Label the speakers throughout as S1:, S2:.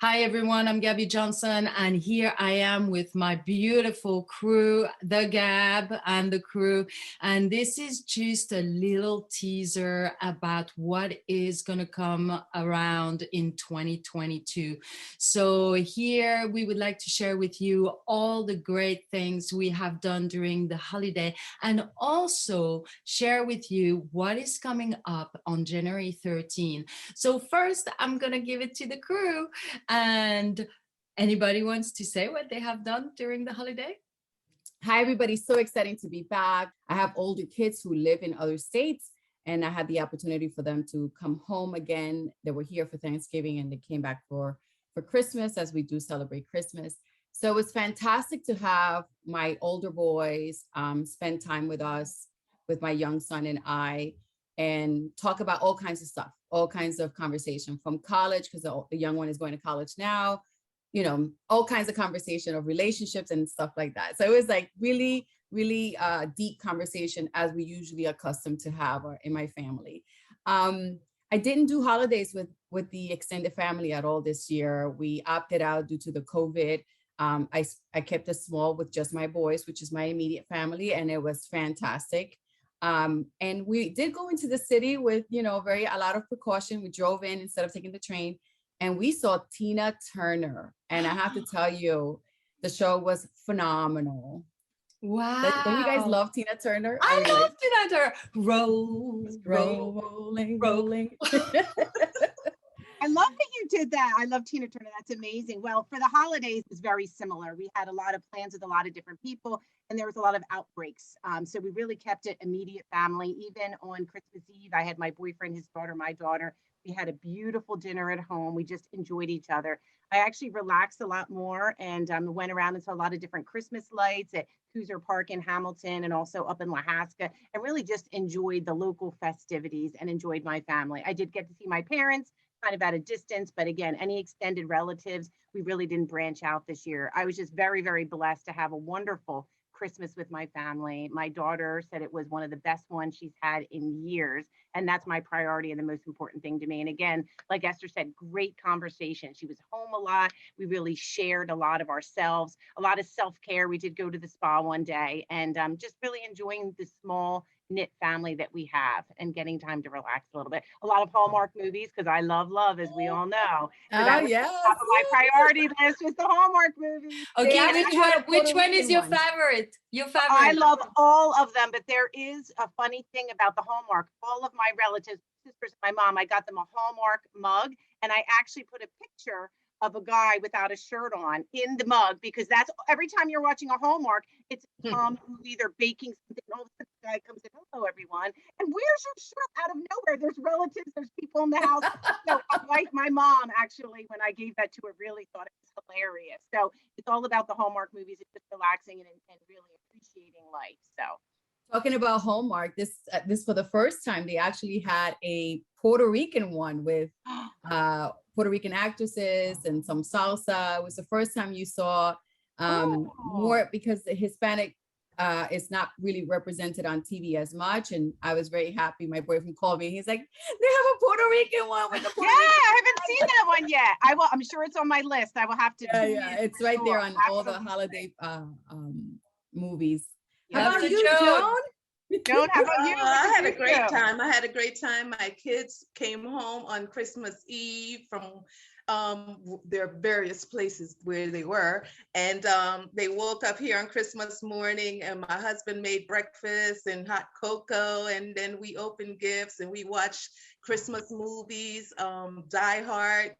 S1: Hi, everyone. I'm Gabby Johnson, and here I am with my beautiful crew, the Gab and the crew. And this is just a little teaser about what is going to come around in 2022. So, here we would like to share with you all the great things we have done during the holiday and also share with you what is coming up on January 13. So, first, I'm going to give it to the crew. And anybody wants to say what they have done during the holiday?
S2: Hi, everybody. So exciting to be back. I have older kids who live in other states, and I had the opportunity for them to come home again. They were here for Thanksgiving and they came back for Christmas, as we do celebrate Christmas. So it's fantastic to have my older boys spend time with us, with my young son and I, and talk about all kinds of stuff, all kinds of conversation from college, because the young one is going to college now, all kinds of conversation of relationships and stuff like that. So it was like really, really deep conversation, as we usually accustomed to have in my family. I didn't do holidays with the extended family at all this year. We opted out due to the COVID. I kept it small with just my boys, which is my immediate family, and it was fantastic. And we did go into the city with, a lot of precaution. We drove in instead of taking the train, and we saw Tina Turner. And I have to tell you, the show was phenomenal.
S1: Wow.
S2: Don't you guys love Tina Turner?
S1: I love Tina Turner.
S2: Rolling.
S3: I love that you did that. I love Tina Turner. That's amazing. Well, for the holidays, it was very similar. We had a lot of plans with a lot of different people, and there was a lot of outbreaks. So we really kept it immediate family. Even on Christmas Eve, I had my boyfriend, his daughter, my daughter. We had a beautiful dinner at home. We just enjoyed each other. I actually relaxed a lot more and went around and saw a lot of different Christmas lights at Cooser Park in Hamilton and also up in Lahaska, and really just enjoyed the local festivities and enjoyed my family. I did get to see my parents kind of at a distance, but again, any extended relatives, we really didn't branch out this year. I was just very, very blessed to have a wonderful Christmas with my family. My daughter said it was one of the best ones she's had in years, and that's my priority and the most important thing to me. And again, like Esther said, great conversation. She was home a lot. We really shared a lot of ourselves, a lot of self-care. We did go to the spa one day, and just really enjoying the small knit family that we have and getting time to relax a little bit. A lot of Hallmark movies, because I love, as we all know. So that was top of my priority list, was the Hallmark movies.
S1: Okay, which one is your favorite? Your favorite?
S3: I love all of them, but there is a funny thing about the Hallmark. All of my relatives, sisters, my mom, I got them a Hallmark mug, and I actually put a picture of a guy without a shirt on in the mug, because that's every time you're watching a Hallmark, it's who's either baking something, and all of a sudden the guy comes in, hello everyone, and where's your shirt? Out of nowhere, there's relatives, there's people in the house. So my mom actually, when I gave that to her, really thought it was hilarious. So it's all about the Hallmark movies. It's just relaxing and really appreciating life. So
S2: talking about Hallmark, this for the first time they actually had a Puerto Rican one with Puerto Rican actresses and some salsa. It was the first time you saw more, because the Hispanic is not really represented on TV as much. And I was very happy. My boyfriend called me. He's like, they have a Puerto Rican one with the Puerto Rican.
S3: I haven't seen that one yet. I will. I'm sure it's on my list. I will have to.
S2: Yeah, it's right there on all the holiday movies.
S1: How about you, Joan?
S3: Joan, how about you?
S4: I had a great time. I had a great time. My kids came home on Christmas Eve from their various places where they were, and they woke up here on Christmas morning, and my husband made breakfast and hot cocoa, and then we opened gifts and we watched Christmas movies, Die Hard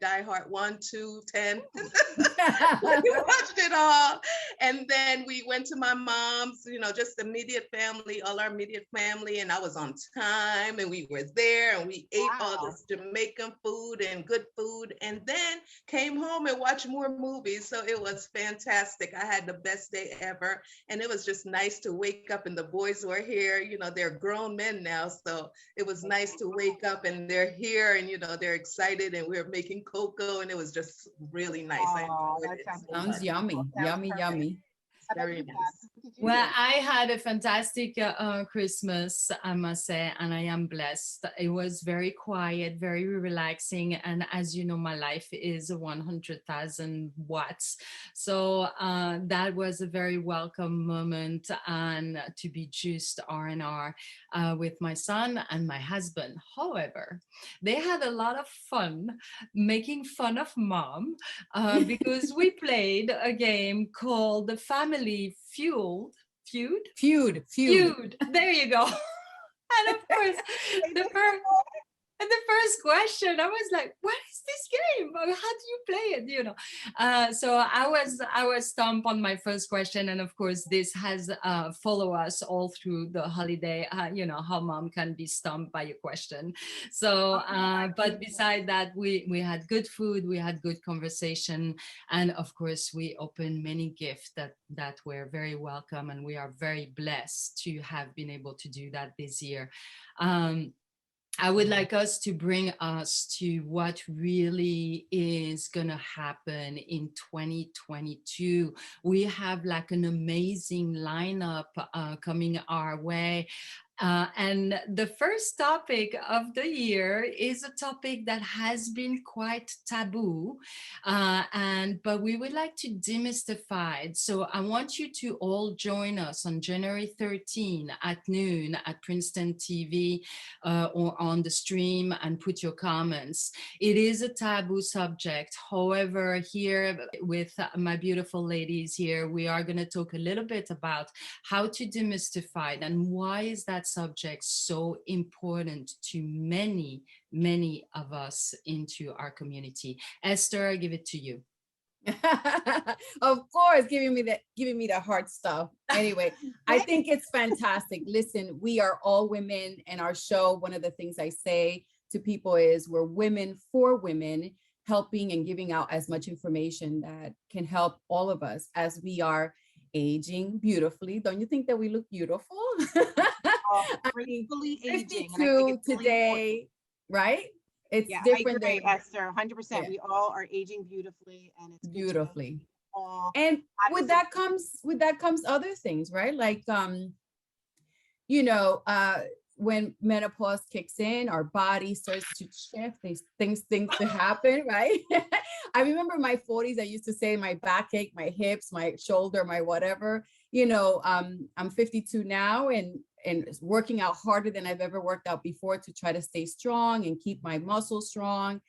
S4: 1, 2, 10. We watched it all. And then we went to my mom's, just immediate family, all our immediate family. And I was on time, and we were there, and we ate all this Jamaican food and good food, and then came home and watched more movies. So it was fantastic. I had the best day ever. And it was just nice to wake up, and the boys were here. They're grown men now. So it was nice to wake up and they're here, and they're excited, and we're making cocoa, and it was just really nice.
S2: Sounds yummy. Yummy.
S3: about
S4: Very
S3: you, Deb?
S4: nice.
S3: What did you
S1: Well,
S3: do?
S1: I had a fantastic Christmas, I must say, and I am blessed. It was very quiet, very relaxing. And as you know, my life is 100,000 watts. So that was a very welcome moment, and to be just R&R with my son and my husband. However, they had a lot of fun making fun of mom because we played a game called the Family Feud.
S2: Feud.
S1: There you go. And of course, the first and the first question, I was like, "What is this game? How do you play it?" So I was stumped on my first question, and of course, this has followed us all through the holiday. How mom can be stumped by a question. So, but beside that, we had good food, we had good conversation, and of course, we opened many gifts that were very welcome, and we are very blessed to have been able to do that this year. I would like us to bring us to what really is going to happen in 2022. We have like an amazing lineup coming our way. And the first topic of the year is a topic that has been quite taboo, but we would like to demystify it. So I want you to all join us on January 13 at noon at Princeton TV or on the stream, and put your comments. It is a taboo subject. However, here with my beautiful ladies here, we are going to talk a little bit about how to demystify it and why is that subject so important to many, many of us into our community. Esther, I give it to you.
S2: Of course, giving me the hard stuff. Anyway, I think it's fantastic. Listen, we are all women, and our show, one of the things I say to people is we're women for women, helping and giving out as much information that can help all of us as we are aging beautifully. Don't you think that we look beautiful? I mean,
S3: Gracefully aging. And I
S2: 52
S3: think it's really
S2: today,
S3: important.
S2: right? It's
S3: Yeah, I
S2: different
S3: agree,
S2: than
S3: Esther, 100%.
S2: yeah,
S3: We all are aging beautifully, and it's good to know
S2: beautifully.
S3: all.
S2: And with
S3: Absolutely.
S2: that comes other things, right? Like you know, when menopause kicks in, our body starts to shift. These things to happen, right? I remember my 40s. I used to say my backache, my hips, my shoulder, my whatever. I'm 52 now, and working out harder than I've ever worked out before to try to stay strong and keep my muscles strong.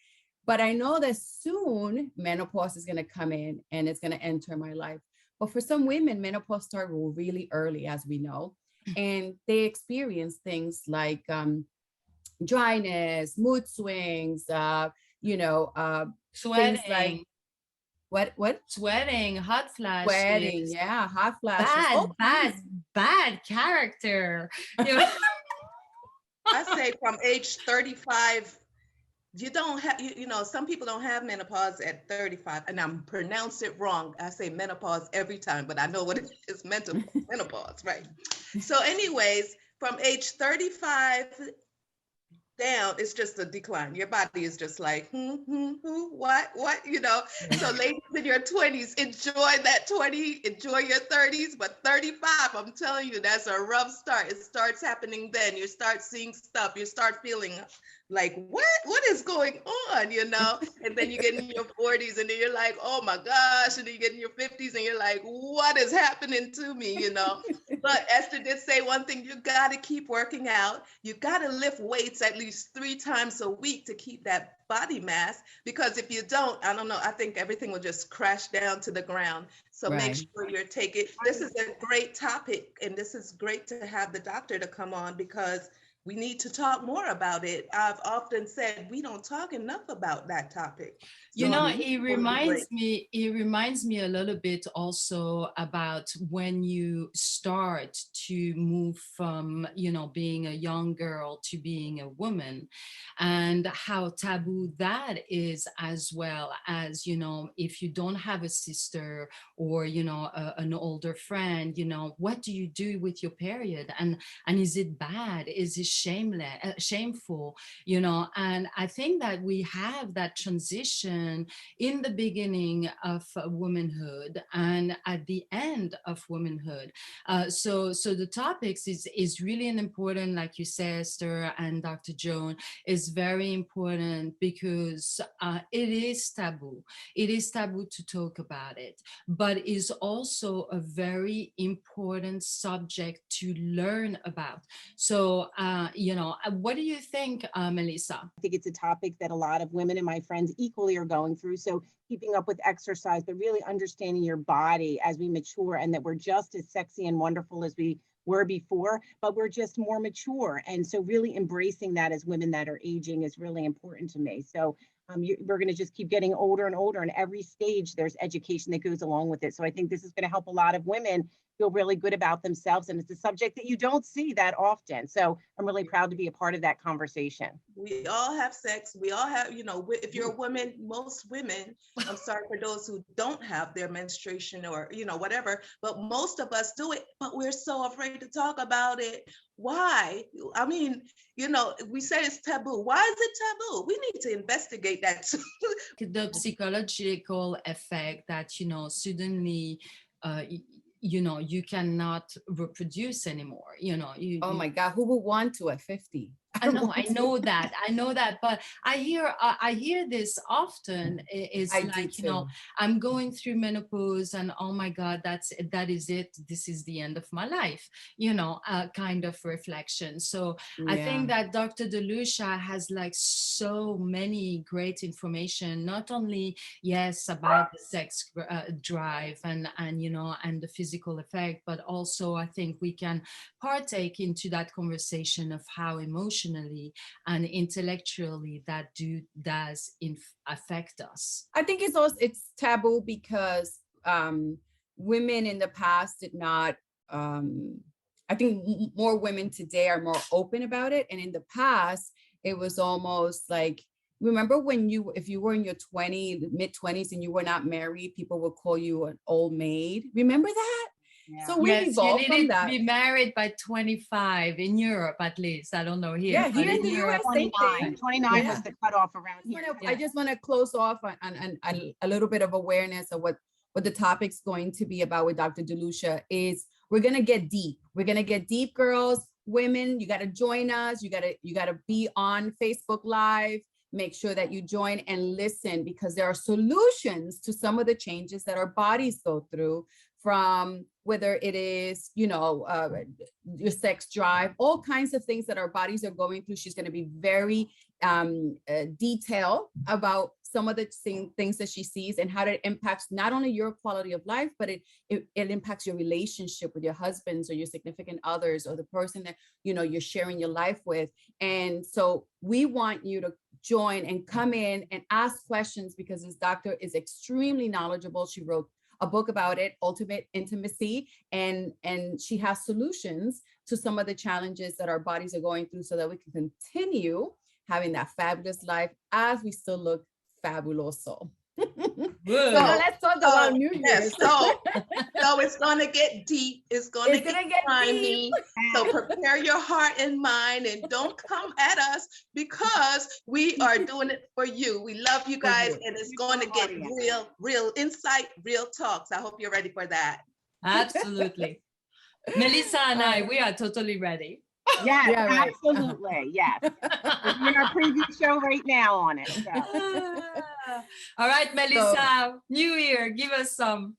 S2: But I know that soon menopause is going to come in and it's going to enter my life. But for some women, menopause starts really early, as we know, and they experience things like dryness, mood swings, things like
S1: Sweating,
S2: what
S1: sweating, hot
S2: sweating,
S1: flashes,
S2: yeah, hot flashes,
S1: bad,
S2: all
S1: bad,
S2: kinds.
S1: bad character. You know?
S4: I say from age 35, you don't have, some people don't have menopause at 35, and I'm pronounce it wrong. I say menopause every time, but I know what it is, menopause, right? So anyways, from age 35 down, it's just a decline. Your body is just like, who, what, So ladies in your 20s, enjoy that 20, enjoy your 30s, but 35, I'm telling you, that's a rough start. It starts happening then. You start seeing stuff. You start feeling like, what is going on, And then you get in your 40s, and then you're like, oh my gosh, and then you get in your 50s, and you're like, what is happening to me, But Esther did say one thing: you got to keep working out. You got to lift weights at least 3 times a week to keep that body mass, because if you don't, I don't know, I think everything will just crash down to the ground. So make sure you're taking, this is a great topic, and this is great to have the doctor to come on, because we need to talk more about it. I've often said we don't talk enough about that topic.
S1: It reminds me a little bit also about when you start to move from, being a young girl to being a woman, and how taboo that is, as well as, if you don't have a sister or, an older friend, what do you do with your period? And is it bad? Is it shameful, you know. And I think that we have that transition in the beginning of womanhood and at the end of womanhood. So the topics is really an important, like you say, Esther and Dr. Joan, is very important because it is taboo. It is taboo to talk about it, but is also a very important subject to learn about. So, you know, what do you think, Melissa?
S3: I think it's a topic that a lot of women and my friends equally are going through. So keeping up with exercise, but really understanding your body as we mature, and that we're just as sexy and wonderful as we were before, but we're just more mature. And so really embracing that as women that are aging is really important to me. So we're going to just keep getting older and older, and every stage there's education that goes along with it. So I think this is going to help a lot of women feel really good about themselves. And it's a subject that you don't see that often. So I'm really proud to be a part of that conversation.
S4: We all have sex. We all have, you know, if you're a woman, most women, I'm sorry for those who don't have their menstruation or, you know, whatever, but most of us do it, but we're so afraid to talk about it. Why? I mean, you know, we say it's taboo. Why is it taboo? We need to investigate that too.
S1: The psychological effect that, you know, suddenly, you know, you cannot reproduce anymore. You know,
S2: Oh my God, who would want to at 50?
S1: I know that, but I hear this often. It's like, you know, I'm going through menopause, and oh my God, that is it. This is the end of my life, you know, kind of reflection. So I think that Dr. DeLucia has like so many great information, not only, yes, about the sex drive and you know, and the physical effect, but also I think we can partake into that conversation of how emotionally and intellectually that does affect us.
S2: I think it's taboo because women in the past did not. I think more women today are more open about it, and in the past it was almost like, remember when if you were in your mid-20s and you were not married, people would call you an old maid. Remember that?
S3: Yeah.
S2: So we evolved from that.
S1: To be married by 25 in Europe, at least. I don't know here.
S2: Yeah, here in the US,
S3: 29 was the cutoff around here.
S2: I just want to close off on a little bit of awareness of what the topic's going to be about with Dr. DeLucia. Is we're gonna get deep. We're gonna get deep, girls, women. You gotta join us. You gotta be on Facebook Live. Make sure that you join and listen, because there are solutions to some of the changes that our bodies go through, from whether it is, you know, your sex drive, all kinds of things that our bodies are going through. She's going to be very detailed about some of the things that she sees and how it impacts not only your quality of life, but it impacts your relationship with your husbands or your significant others or the person that, you know, you're sharing your life with. And so we want you to join and come in and ask questions, because this doctor is extremely knowledgeable. She wrote a book about it, Ultimate Intimacy, and she has solutions to some of the challenges that our bodies are going through, so that we can continue having that fabulous life as we still look fabuloso. So let's talk about New Year's.
S4: So it's gonna get deep. It's gonna get grimy. So prepare your heart and mind, and don't come at us, because we are doing it for you. We love you guys, and it's gonna get real insight, real talks. I hope you're ready for that.
S1: Absolutely. Melissa and I, we are totally ready.
S3: Yes, yeah, right. Absolutely. Yes. We're in our preview show right now on it. So.
S1: All right, Melissa, New Year, give us some.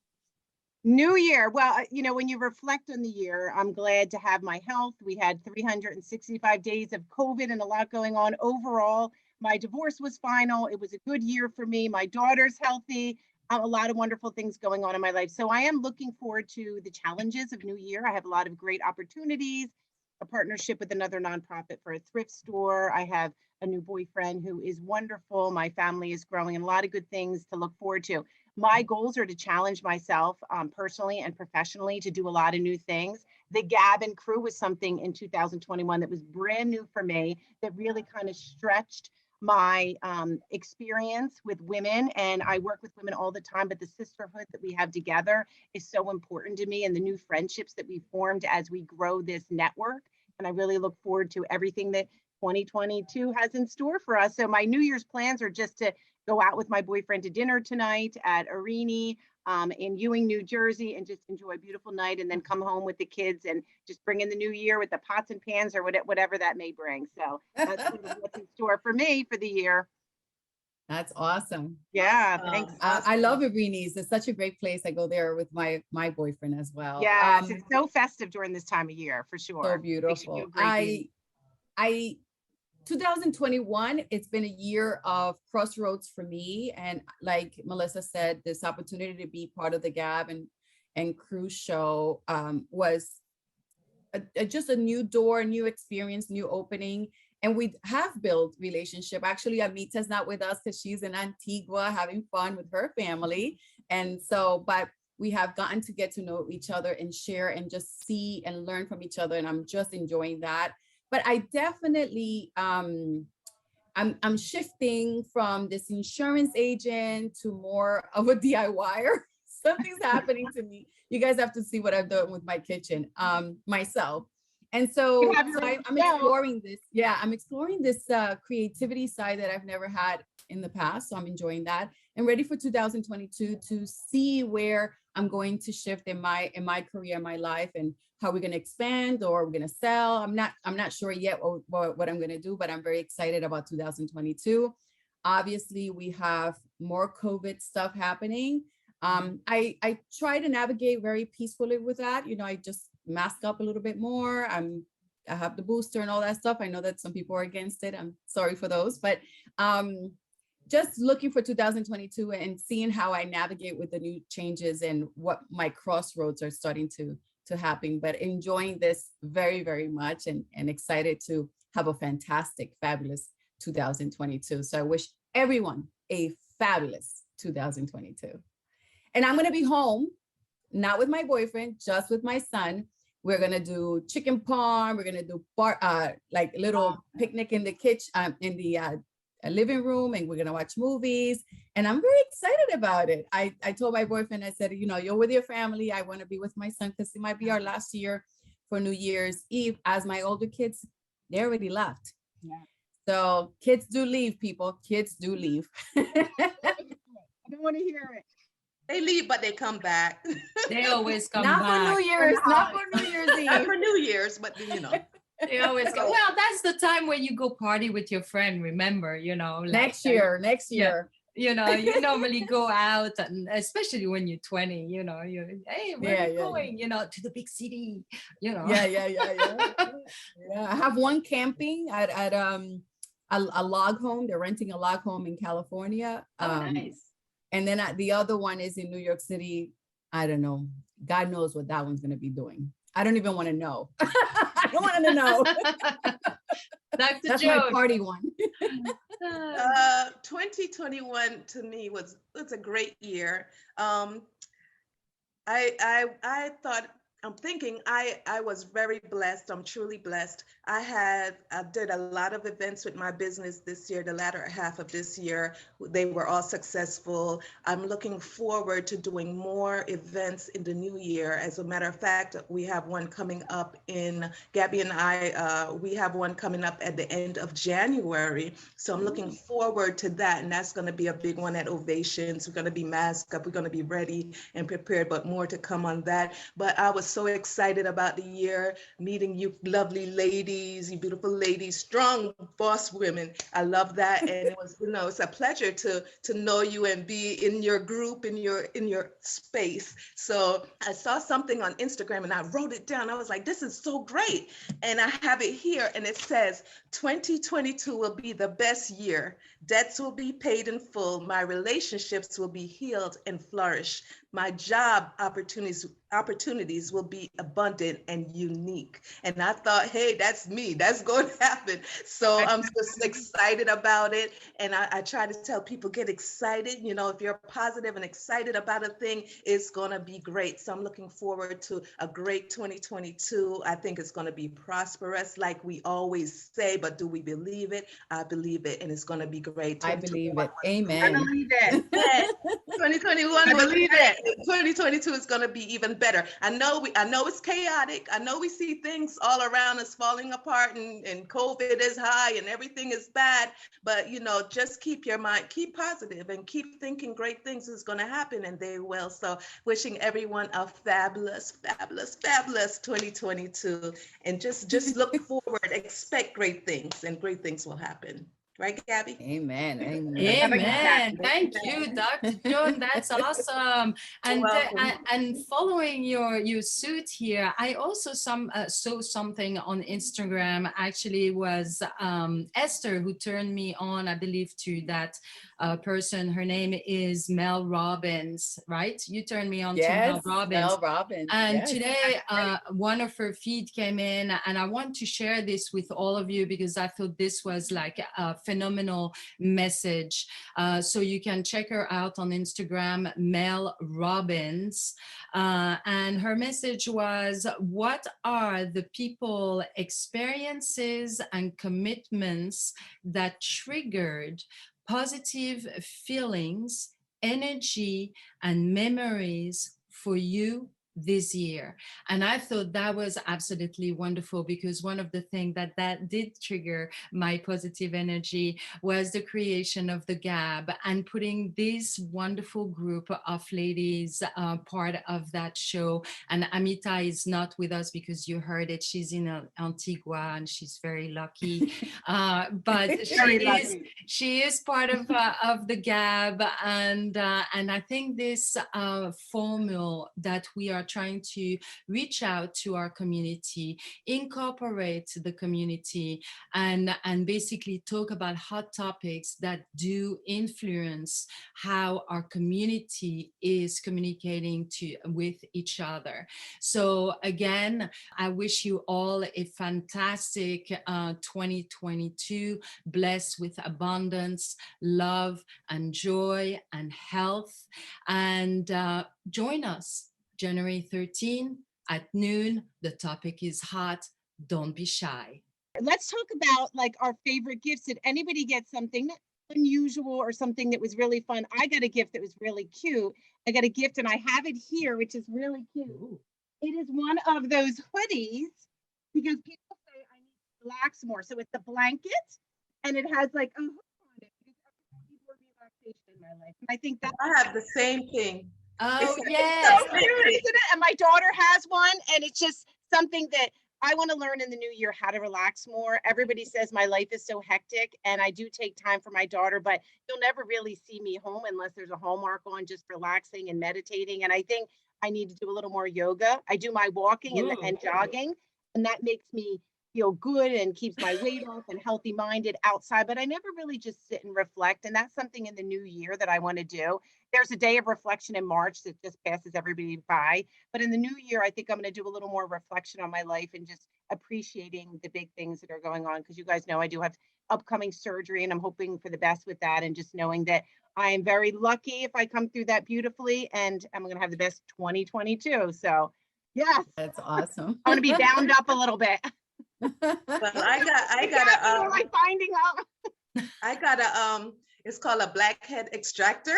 S3: New Year. Well, you know, when you reflect on the year, I'm glad to have my health. We had 365 days of COVID and a lot going on. Overall, my divorce was final. It was a good year for me. My daughter's healthy. A lot of wonderful things going on in my life. So I am looking forward to the challenges of New Year. I have a lot of great opportunities, a partnership with another nonprofit for a thrift store. I have a new boyfriend who is wonderful. My family is growing, and a lot of good things to look forward to. My goals are to challenge myself personally and professionally to do a lot of new things. The Gab and Crew was something in 2021 that was brand new for me, that really kind of stretched my experience with women. And I work with women all the time, but the sisterhood that we have together is so important to me, and the new friendships that we formed as we grow this network And I really look forward to everything that 2022 has in store for us. So my New Year's plans are just to go out with my boyfriend to dinner tonight at Arini in Ewing, New Jersey, and just enjoy a beautiful night, and then come home with the kids and just bring in the new year with the pots and pans or whatever that may bring. So that's sort of what's in store for me for the year.
S2: That's awesome.
S3: Yeah, thanks.
S2: I love Irini's. It's such a great place. I go there with my boyfriend as well.
S3: Yes, it's so festive during this time of year for sure.
S2: So beautiful. 2021, it's been a year of crossroads for me. And like Melissa said, this opportunity to be part of the Gab and Crew show was just a new door, new experience, new opening. And we have built relationship. Actually, Amita's not with us because she's in Antigua having fun with her family. And so, but we have gotten to get to know each other and share and just see and learn from each other. And I'm just enjoying that. But I definitely, I'm shifting from this insurance agent to more of a DIYer. Something's happening to me. You guys have to see what I've done with my kitchen, myself. And so I'm exploring this. Yeah, I'm exploring this creativity side that I've never had in the past. So I'm enjoying that and ready for 2022 to see where I'm going to shift in my career, my life, and how we're going to expand or we're going to sell. I'm not sure yet what I'm going to do, but I'm very excited about 2022. Obviously, we have more COVID stuff happening. I try to navigate very peacefully with that. You know, I just mask up a little bit more. I have the booster and all that stuff. I know that some people are against it. I'm sorry for those, but just looking for 2022 and seeing how I navigate with the new changes and what my crossroads are starting to happen, but enjoying this very, very much and excited to have a fantastic, fabulous 2022. So I wish everyone a fabulous 2022. And I'm going to be home, not with my boyfriend, just with my son. We're going to do chicken parm. We're going to do like a little picnic in the kitchen, in the living room, and we're going to watch movies. And I'm very excited about it. I told my boyfriend, I said, you know, you're with your family. I want to be with my son because it might be our last year for New Year's Eve. As my older kids, they already left. Yeah. So kids do leave, people. Kids do leave.
S3: I don't want to hear it.
S4: They leave, but they come back.
S1: They always come
S2: not
S1: back.
S2: For New Year's, not for New Year's Eve.
S4: Not for New Year's, but you know.
S1: They always go. Well, that's the time when you go party with your friend. Remember, you know, like,
S2: next year.
S1: Yeah, you know, you normally go out, and especially when you're 20. You know, hey, where are you going? You know, to the big city. You know.
S2: Yeah. I have one camping at a log home. They're renting a log home in California.
S1: Nice.
S2: And then the other one is in New York City. I don't know. God knows what that one's going to be doing. I don't even want to know. I don't want to know. That's my party one.
S4: 2021 to me was a great year. I thought, I'm thinking I was very blessed. I'm truly blessed. I did a lot of events with my business this year, the latter half of this year. They were all successful. I'm looking forward to doing more events in the new year. As a matter of fact, we have one coming up Gabby and I, we have one coming up at the end of January. So I'm looking forward to that. And that's going to be a big one at Ovations. We're going to be masked up. We're going to be ready and prepared, but more to come on that. But I was so excited about the year, meeting you lovely ladies, you beautiful ladies, strong boss women. I love that. And it was, you know, it's a pleasure to know you and be in your group, in your space. So I saw something on Instagram and I wrote it down. I was like, this is so great. And I have it here and it says, 2022 will be the best year. Debts will be paid in full. My relationships will be healed and flourish. My job opportunities will be abundant and unique. And I thought, hey, that's me. That's going to happen. So I'm just excited about it. And I try to tell people, get excited. You know, if you're positive and excited about a thing, it's going to be great. So I'm looking forward to a great 2022. I think it's going to be prosperous, like we always say, but do we believe it? I believe it. And it's going to be great.
S2: I believe it. Amen.
S3: I believe it.
S4: 2021, I believe it. 2022 is going to be even better. I know it's chaotic. I know we see things all around us falling apart, and COVID is high and everything is bad. But just keep your mind, keep positive, and keep thinking great things is going to happen, and they will. So wishing everyone a fabulous, fabulous, fabulous 2022, and just look forward, expect great things, and great things will happen. Right, Gabby?
S2: Amen. Amen.
S1: Amen. Thank you, Dr. Joan. That's awesome. And and following your suit here, I also saw something on Instagram. Actually, it was Esther who turned me on, I believe, to that person. Her name is Mel Robbins, right? You turned me on to Mel Robbins.
S2: Mel Robbins.
S1: And today, one of her feed came in, and I want to share this with all of you because I thought this was like a phenomenal message. So you can check her out on Instagram, Mel Robbins. And her message was, what are the people, experiences, and commitments that triggered positive feelings, energy, and memories for you this year? And I thought that was absolutely wonderful, because one of the things that did trigger my positive energy was the creation of the Gab, and putting this wonderful group of ladies part of that show. And Amita is not with us because you heard it, she's in Antigua and she's very lucky, but she is part of the Gab. And I think this formula that we are trying to reach out to our community, incorporate the community, and basically talk about hot topics that do influence how our community is communicating with each other. So again, I wish you all a fantastic 2022, blessed with abundance, love, and joy, and health. And join us January 13 at noon. The topic is hot. Don't be shy.
S3: Let's talk about like our favorite gifts. Did anybody get something unusual or something that was really fun? I got a gift that was really cute. I got a gift and I have it here, which is really cute. Ooh. It is one of those hoodies, because people say I need to relax more. So it's a blanket and it has like a hook on it, because I need more relaxation in my life. And I think that
S4: I have the same thing.
S1: Oh, yes.
S3: So and my daughter has one, and it's just something that I want to learn in the new year, how to relax more. Everybody says my life is so hectic, and I do take time for my daughter, but you'll never really see me home unless there's a Hallmark on, just relaxing and meditating. And I think I need to do a little more yoga. I do my walking and jogging, and that makes me feel good and keeps my weight off and healthy minded outside. But I never really just sit and reflect. And that's something in the new year that I want to do. There's a day of reflection in March that just passes everybody by. But in the new year, I think I'm going to do a little more reflection on my life and just appreciating the big things that are going on. Because you guys know I do have upcoming surgery, and I'm hoping for the best with that. And just knowing that I am very lucky if I come through that beautifully, and I'm going to have the best 2022. So yes,
S2: that's awesome.
S3: I want to be bound up a little bit.
S4: Well, I got
S3: like binding up.
S4: I got a it's called a blackhead extractor.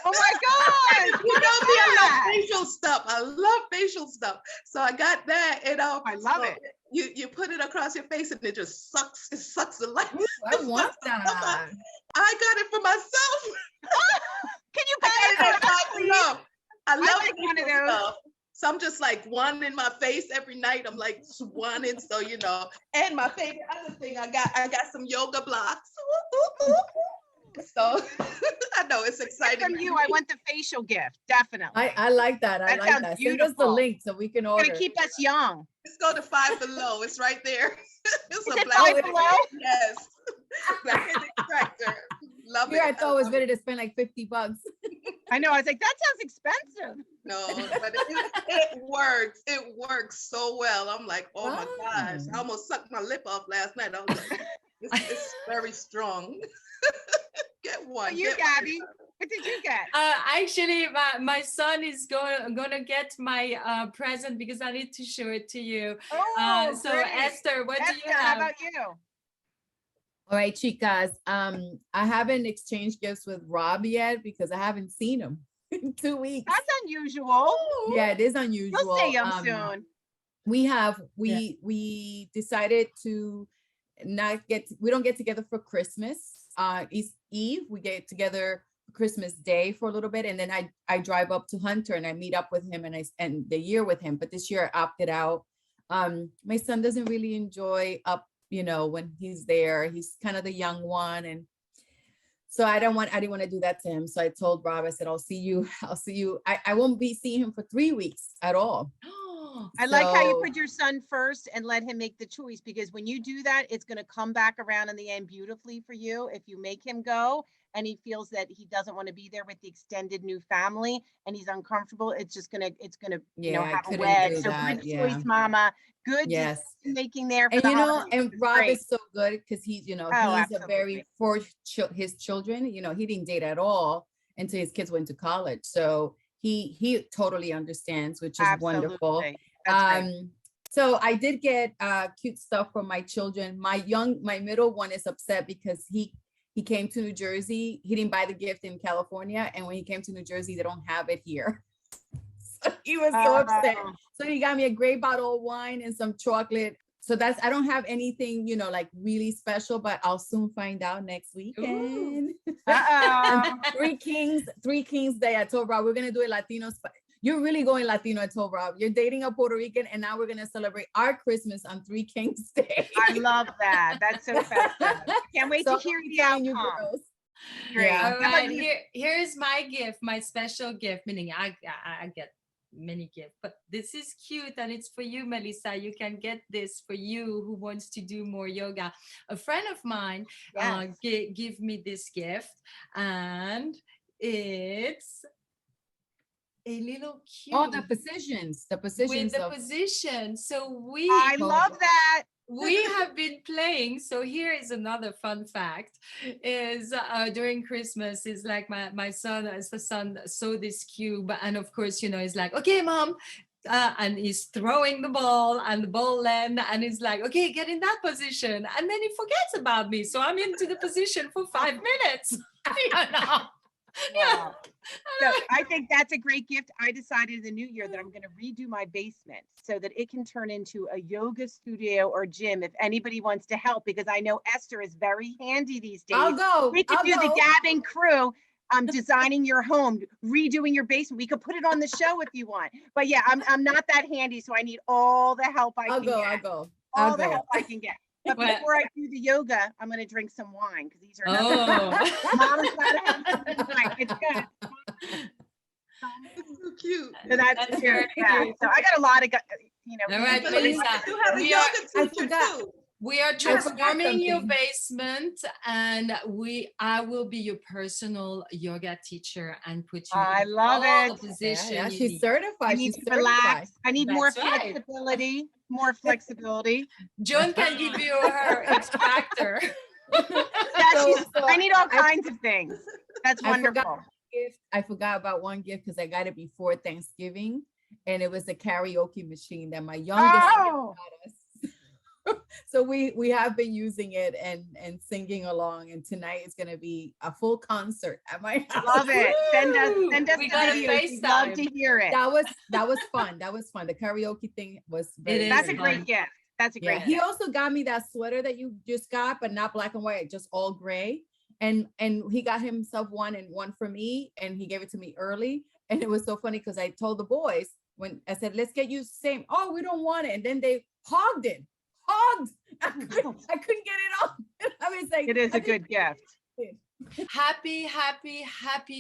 S3: Oh my God!
S4: You know me, I love facial stuff. I love facial stuff. So I got that, and
S3: I love it.
S4: You put it across your face, and it just sucks. It sucks the life.
S2: Ooh, I want that.
S4: I got it for myself.
S3: Can you buy it?
S4: I love
S3: like one of those.
S4: Stuff. So I'm just like one in my face every night. I'm like swanning. So, and my favorite other thing, I got some yoga blocks. So I know it's exciting.
S3: From you, I want the facial gift. Definitely.
S2: I like that. I like that. Send us the link so we can order.
S3: It's gonna keep us young.
S4: Let's go to Five Below. It's right there.
S3: It's a Five Below?
S4: Yes. Blackhead extractor. Love it.
S2: I thought it was better to spend like $50.
S3: I know. I was like, that sounds expensive.
S4: No, but it works. It works so well. I'm like, oh my gosh. I almost sucked my lip off last night. I was like, it's very strong. Get one.
S3: You, Gabby, what did you get?
S1: Actually, my son is gonna get my present, because I need to show it to you.
S3: Oh,
S1: so
S3: great.
S1: Esther, what do you have?
S3: How about you?
S2: All right, chicas. I haven't exchanged gifts with Rob yet because I haven't seen him in 2 weeks.
S3: That's unusual.
S2: Yeah, it is
S3: You'll
S2: unusual.
S3: see him soon.
S2: We decided to we don't get together for Christmas, East Eve. We get together Christmas Day for a little bit, and then I drive up to Hunter and I meet up with him and I spend the year with him. But this year I opted out. My son doesn't really enjoy when he's there. He's kind of the young one, and so I didn't want to do that to him. So I told Rob, I said, I'll see you. I won't be seeing him for 3 weeks at all.
S3: I like how you put your son first and let him make the choice, because when you do that, it's going to come back around in the end beautifully for you. If you make him go and he feels that he doesn't want to be there with the extended new family and he's uncomfortable, it's going to have a wedge. So good choice, Mama. Good making there for
S2: and Rob is so good because he's he's a very for his children. He didn't date at all until his kids went to college. So he totally understands, which is wonderful. So I did get cute stuff from my children. My middle one is upset because he came to New Jersey. He didn't buy the gift in California, and when he came to New Jersey, they don't have it here. So he was so upset. So he got me a great bottle of wine and some chocolate. So I don't have anything, like really special, but I'll soon find out next weekend. Three Kings Day. I told Rob we're gonna do a Latino. You're really going Latino. I told Rob you're dating a Puerto Rican, and now we're gonna celebrate our Christmas on Three Kings Day.
S3: I love that. That's so festive. Can't wait to hear the outcome.
S1: Great. All right. Here's my gift, my special gift. Meaning I get many gifts, but this is cute and it's for you, Melissa. You can get this for you who wants to do more yoga. A friend of mine give me this gift, and it's a little cute.
S2: Oh, the positions
S1: with the position. So
S3: I love that.
S1: We have been playing. So here is another fun fact is during Christmas is like my son saw this cube, and of course he's like, okay mom, and he's throwing the ball and the ball land, and he's like, okay, get in that position, and then he forgets about me, so I'm into the position for 5 minutes.
S3: Wow. So I think that's a great gift. I decided in the new year that I'm going to redo my basement so that it can turn into a yoga studio or gym if anybody wants to help, because I know Esther is very handy these days.
S2: I'll go.
S3: We could do the Gabbing crew, designing your home, redoing your basement. We could put it on the show if you want. But yeah, I'm not that handy, so I need all the help I can get.
S2: I'll go.
S3: All the help I can get. But before I do the yoga, I'm going to drink some wine because these are Mama's got to have wine. It's good.
S4: It's so cute.
S3: So that's very cute. So I got a lot of,
S1: All right, Melissa. We are transforming your basement, and I will be your personal yoga teacher and put you in
S3: love
S1: all
S3: it.
S1: the positions.
S2: Yeah, she's certified.
S3: I need to relax. I need more flexibility. More flexibility.
S1: Joan can give you her extractor.
S3: I need all kinds of things. That's wonderful.
S2: I forgot about one gift because I got it before Thanksgiving, and it was a karaoke machine that my youngest got us. So we have been using it and singing along, and tonight is going to be a full concert at my house.
S3: Love it. Send us the video. We'd love to hear it.
S2: That was fun. The karaoke thing was
S3: that's a great gift. That's a great gift.
S2: He also got me that sweater that you just got, but not black and white, just all gray. And he got himself one and one for me, and he gave it to me early. And it was so funny because I told the boys when I said, let's get you the same. Oh, we don't want it. And then they hogged it. I couldn't get it off. I was like,
S3: it is a good gift.
S1: Happy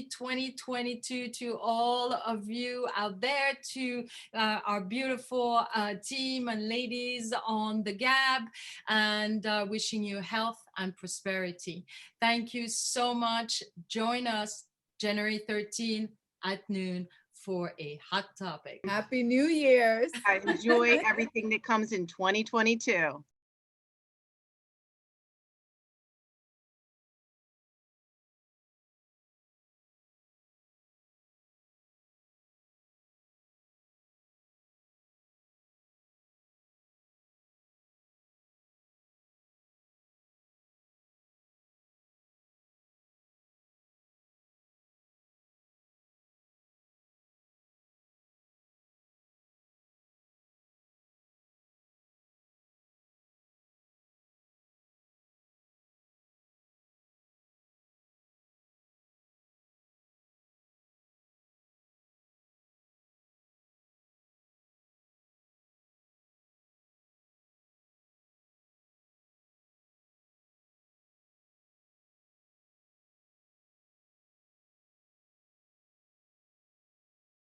S1: 2022 to all of you out there, to our beautiful team and ladies on the Gab, and wishing you health and prosperity. Thank you so much. Join us January 13th at noon for a hot topic.
S2: Happy New Year's.
S3: I enjoy everything that comes in 2022.